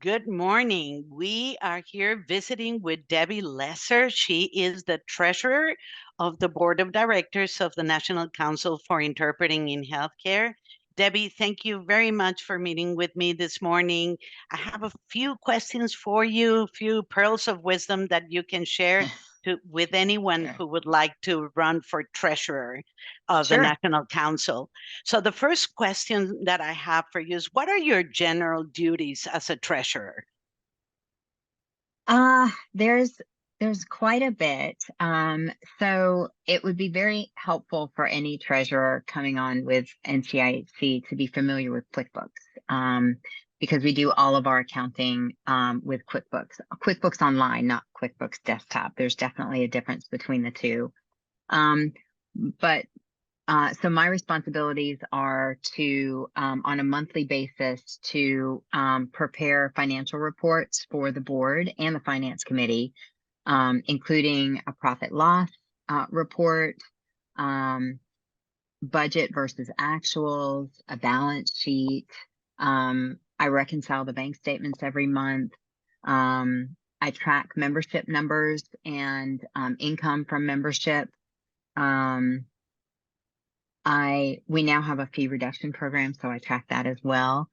Good morning. We are here visiting with Debbie Lesser. She is the treasurer of the board of directors of the National Council for Interpreting in Healthcare. Debbie, thank you very much for meeting with me this morning. I have a few questions for you, a few pearls of wisdom that you can share with anyone Sure. who would like to run for treasurer of the Sure. National Council. So the first question that I have for you is, what are your general duties as a treasurer? There's quite a bit. So it would be very helpful for any treasurer coming on with NCIHC to be familiar with QuickBooks, because we do all of our accounting with QuickBooks Online, not QuickBooks Desktop. There's definitely a difference between the two. But So my responsibilities are to, on a monthly basis, to prepare financial reports for the board and the finance committee, including a profit loss report, budget versus actuals, a balance sheet. I reconcile the bank statements every month. I track membership numbers and income from membership. We now have a fee reduction program, so I track that as well.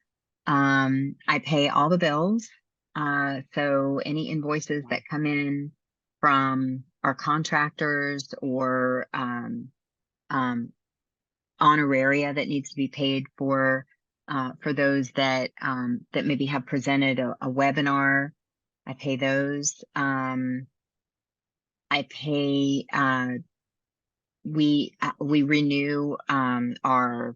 I pay all the bills. So any invoices that come in from our contractors or honoraria that needs to be paid for those that maybe have presented a webinar, I pay those. I pay we renew our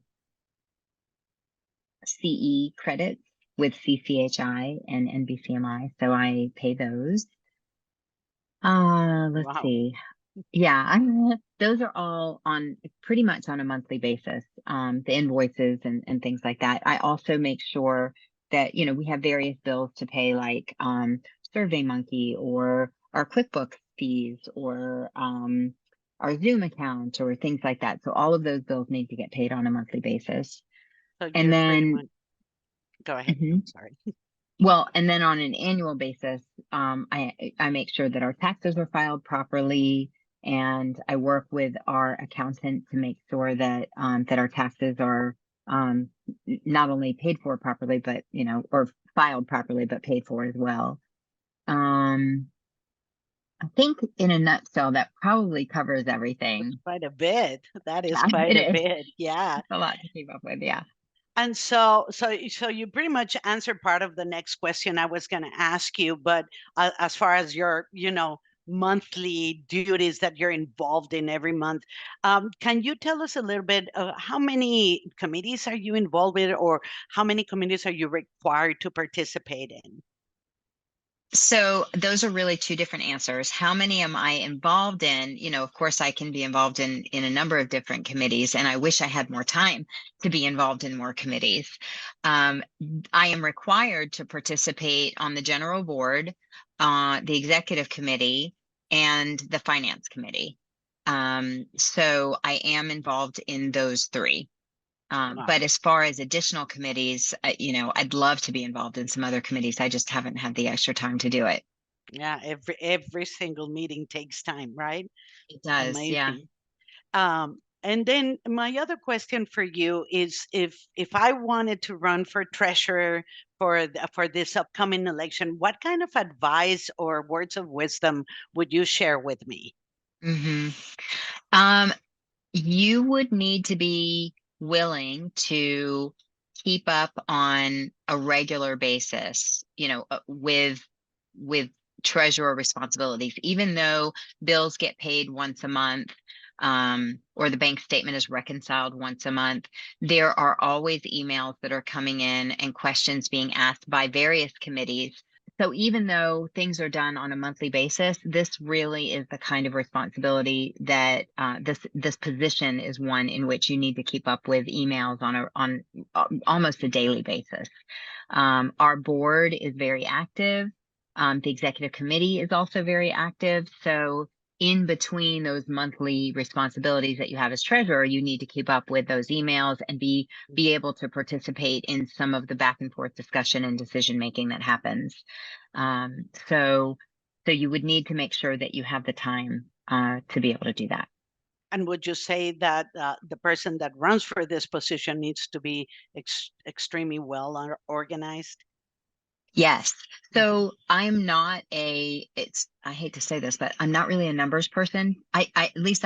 CE credits with CCHI and NBCMI, so I pay those. Let's Wow. see. Yeah, those are all on pretty much on a monthly basis, the invoices and things like that. I also make sure that, we have various bills to pay, like SurveyMonkey or our QuickBooks fees or our Zoom account or things like that. So all of those bills need to get paid on a monthly basis. So And you're pretty then, much, go ahead. Mhm. I'm sorry. And then on an annual basis, I make sure that our taxes are filed properly, and I work with our accountant to make sure that that our taxes are not only paid for properly, but or filed properly, but paid for as well. I think in a nutshell, that probably covers everything. Quite a bit. That is Yeah, quite it a is. bit. Yeah. It's a lot to keep up with. Yeah. And so you pretty much answered part of the next question I was going to ask you, but as far as your, monthly duties that you're involved in every month, can you tell us a little bit how many committees are you involved with, or how many committees are you required to participate in? So those are really two different answers. How many am I involved in? Of course, I can be involved in a number of different committees, and I wish I had more time to be involved in more committees. I am required to participate on the general board, the executive committee, and the finance committee. So I am involved in those three. Wow. But as far as additional committees, I'd love to be involved in some other committees. I just haven't had the extra time to do it. Yeah, every single meeting takes time, right? It does, yeah. Amazing. And then my other question for you is, if I wanted to run for treasurer for this upcoming election, what kind of advice or words of wisdom would you share with me? hmm Um, you would need to be willing to keep up on a regular basis, with treasurer responsibilities, even though bills get paid once a month, or the bank statement is reconciled once a month. There are always emails that are coming in and questions being asked by various committees. So even though things are done on a monthly basis, this really is the kind of responsibility that this position is one in which you need to keep up with emails on almost a daily basis. Our board is very active. The executive committee is also very active. So in between those monthly responsibilities that you have as treasurer, you need to keep up with those emails and be able to participate in some of the back and forth discussion and decision making that happens. So you would need to make sure that you have the time to be able to do that. And would you say that the person that runs for this position needs to be extremely well organized? Yes. So I'm not I hate to say this, but I'm not really a numbers person. At least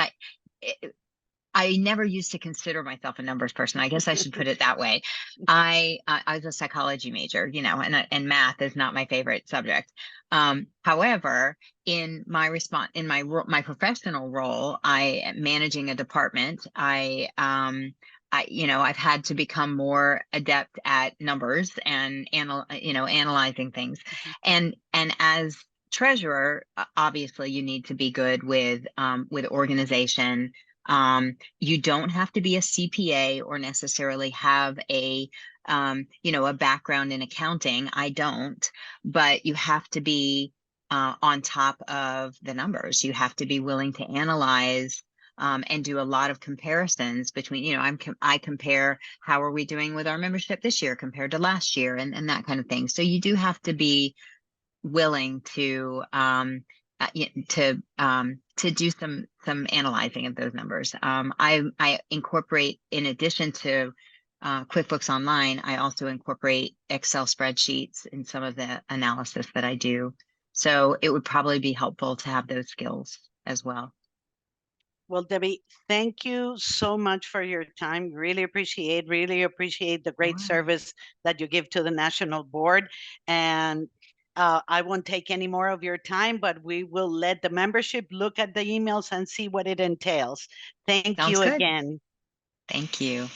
I never used to consider myself a numbers person. I guess I should put it that way. I was a psychology major, and math is not my favorite subject. However, in my my professional role, I am managing a department. I've had to become more adept at numbers and analyzing things. And as treasurer, obviously you need to be good with organization. You don't have to be a CPA or necessarily have a background in accounting. I don't, but you have to be on top of the numbers. You have to be willing to analyze and do a lot of comparisons between, I compare how are we doing with our membership this year compared to last year and that kind of thing. So you do have to be willing to do some analyzing of those numbers. I incorporate, in addition to QuickBooks Online, I also incorporate Excel spreadsheets in some of the analysis that I do. So it would probably be helpful to have those skills as well. Well, Debbie, thank you so much for your time. Really appreciate the great service that you give to the National Board. And I won't take any more of your time, but we will let the membership look at the emails and see what it entails. Thank Sounds you good. again. Thank you.